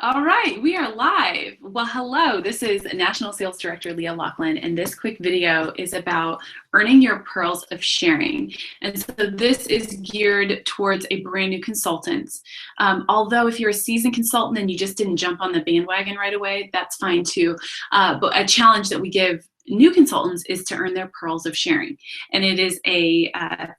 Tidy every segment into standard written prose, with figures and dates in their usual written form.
All right, we are live. Well, hello, this is National Sales Director Leah Laughlin, and this quick video is about earning your pearls of sharing. And so this is geared towards a brand new consultant. Although if you're a seasoned consultant and you just didn't jump on the bandwagon right away, that's fine too. But a challenge that we give new consultants is to earn their pearls of sharing. And it is a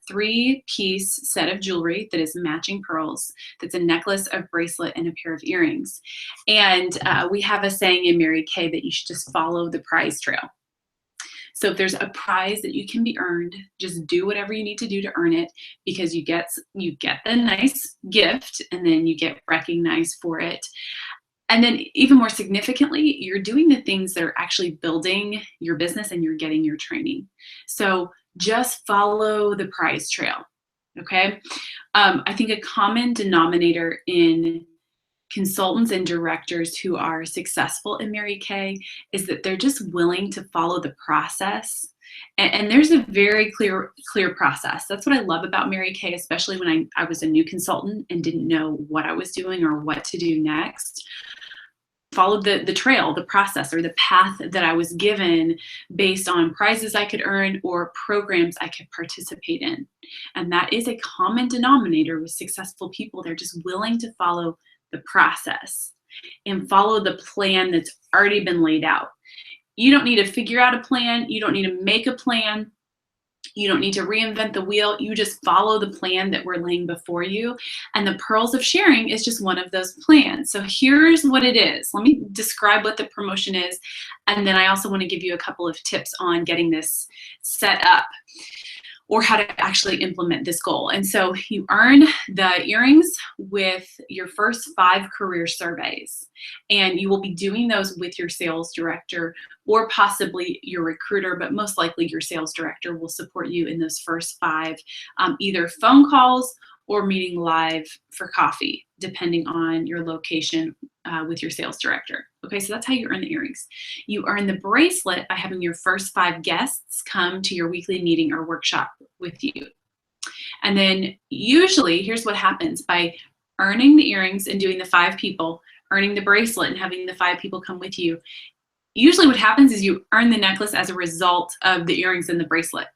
three-piece set of jewelry that is matching pearls. That's a necklace, a bracelet, and a pair of earrings. And we have a saying in Mary Kay that you should just follow the prize trail. So if there's a prize that you can be earned, just do whatever you need to do to earn it, because you get the nice gift and then you get recognized for it. And then even more significantly, you're doing the things that are actually building your business and you're getting your training. So just follow the prize trail, okay? I think a common denominator in consultants and directors who are successful in Mary Kay is that they're just willing to follow the process. And there's a very clear process. That's what I love about Mary Kay, especially when I was a new consultant and didn't know what I was doing or what to do next. Followed the trail, the process, or the path that I was given based on prizes I could earn or programs I could participate in. And that is a common denominator with successful people. They're just willing to follow the process and follow the plan that's already been laid out. You don't need to figure out a plan. You don't need to make a plan. You don't need to reinvent the wheel. You just follow the plan that we're laying before you. And the pearls of sharing is just one of those plans. So here's what it is. Let me describe what the promotion is. And then I also want to give you a couple of tips on getting this set up or how to actually implement this goal. And so you earn the earrings with your first 5 career surveys. And you will be doing those with your sales director or possibly your recruiter, but most likely your sales director will support you in those first 5, either phone calls or meeting live for coffee, depending on your location with your sales director. Okay, so that's how you earn the earrings. You earn the bracelet by having your first 5 guests come to your weekly meeting or workshop with you. And then usually, here's what happens. By earning the earrings and doing the 5 people, earning the bracelet and having the 5 people come with you, usually what happens is you earn the necklace as a result of the earrings and the bracelet,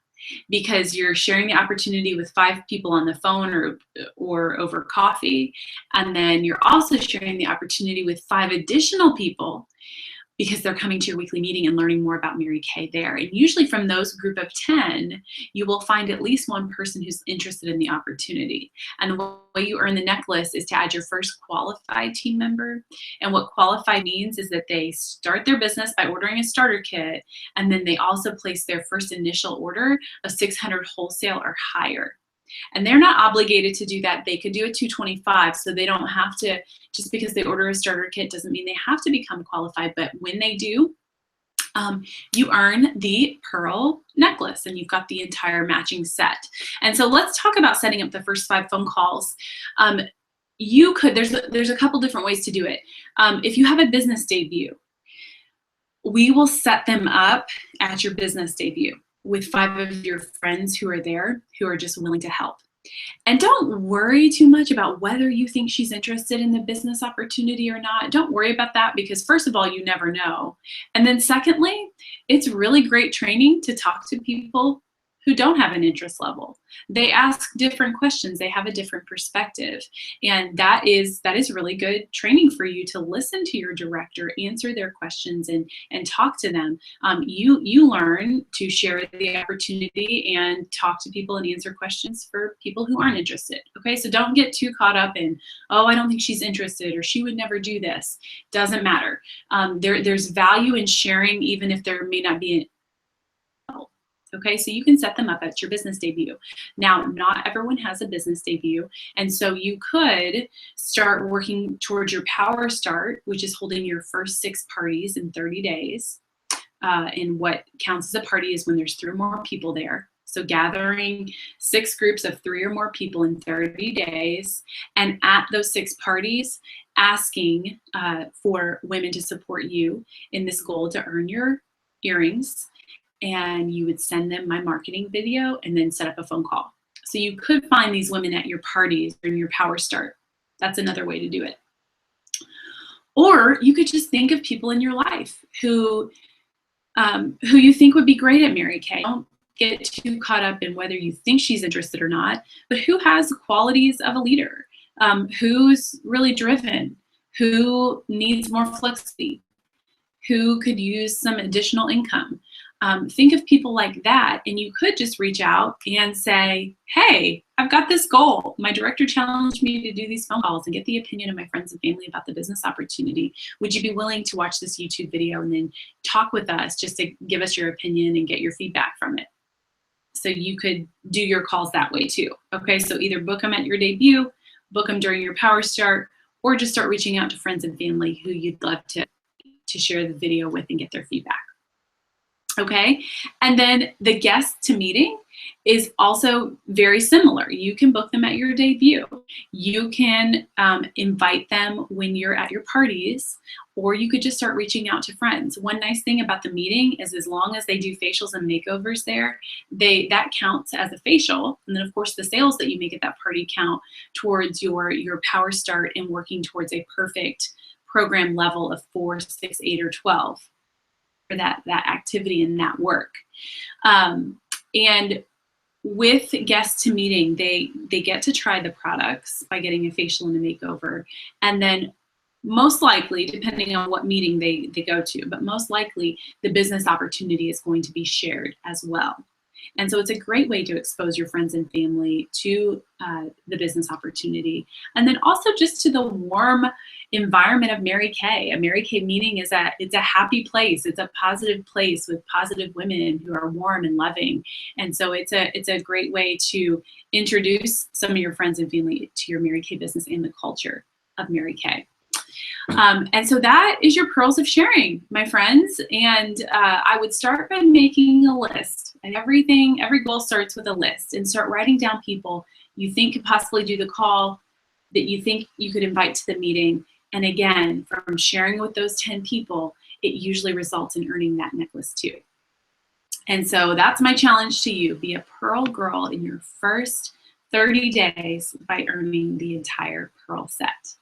because you're sharing the opportunity with 5 people on the phone or over coffee. And then you're also sharing the opportunity with 5 additional people because they're coming to your weekly meeting and learning more about Mary Kay there. And usually from those group of 10, you will find at least one person who's interested in the opportunity. And the way you earn the necklace is to add your first qualified team member. And what qualified means is that they start their business by ordering a starter kit, and then they also place their first initial order of 600 wholesale or higher. And they're not obligated to do that. They could do a 225, so they don't have to, just because they order a starter kit doesn't mean they have to become qualified. But when they do, you earn the pearl necklace and you've got the entire matching set. And so let's talk about setting up the first 5 phone calls. You could, there's a couple different ways to do it. If you have a business debut, we will set them up at your business debut with 5 of your friends who are there, who are just willing to help. And don't worry too much about whether you think she's interested in the business opportunity or not. Don't worry about that, because first of all, you never know. And then secondly, it's really great training to talk to people who don't have an interest level. They ask different questions. They have a different perspective. And that is really good training for you to listen to your director, answer their questions, and talk to them. You learn to share the opportunity and talk to people and answer questions for people who aren't interested. Okay, so don't get too caught up in, oh, I don't think she's interested, or she would never do this. Doesn't matter. There's value in sharing, even if there may not be okay, so you can set them up at your business debut. Now, not everyone has a business debut, and so you could start working towards your power start, which is holding your first 6 parties in 30 days. And what counts as a party is when there's 3 or more people there. So gathering 6 groups of 3 or more people in 30 days, and at those 6 parties, asking for women to support you in this goal to earn your earrings. And you would send them my marketing video and then set up a phone call. So you could find these women at your parties during your power start. That's another way to do it. Or you could just think of people in your life who you think would be great at Mary Kay. Don't get too caught up in whether you think she's interested or not, but who has qualities of a leader, who's really driven, who needs more flexibility, who could use some additional income. Think of people like that, and you could just reach out and say, hey, I've got this goal. My director challenged me to do these phone calls and get the opinion of my friends and family about the business opportunity. Would you be willing to watch this YouTube video and then talk with us just to give us your opinion and get your feedback from it? So you could do your calls that way too. Okay, so either book them at your debut, book them during your power start, or just start reaching out to friends and family who you'd love to share the video with and get their feedback. Okay, and then the guest to meeting is also very similar. You can book them at your debut. You can invite them when you're at your parties, or you could just start reaching out to friends. One nice thing about the meeting is as long as they do facials and makeovers there, that counts as a facial. And then of course the sales that you make at that party count towards your power start and working towards a perfect program level of 4, 6, 8, or 12. For that activity and that work. And with guests to meeting, they get to try the products by getting a facial and a makeover. And then most likely, depending on what meeting they go to, but most likely the business opportunity is going to be shared as well. And so it's a great way to expose your friends and family to the business opportunity. And then also just to the warm environment of Mary Kay. A Mary Kay meeting it's a happy place. It's a positive place with positive women who are warm and loving. And so it's a great way to introduce some of your friends and family to your Mary Kay business and the culture of Mary Kay. And so that is your pearls of sharing, my friends. And I would start by making a list. And every goal starts with a list, and start writing down people you think could possibly do the call, that you think you could invite to the meeting. And again, from sharing with those 10 people, it usually results in earning that necklace too. And so that's my challenge to you. Be a pearl girl in your first 30 days by earning the entire pearl set.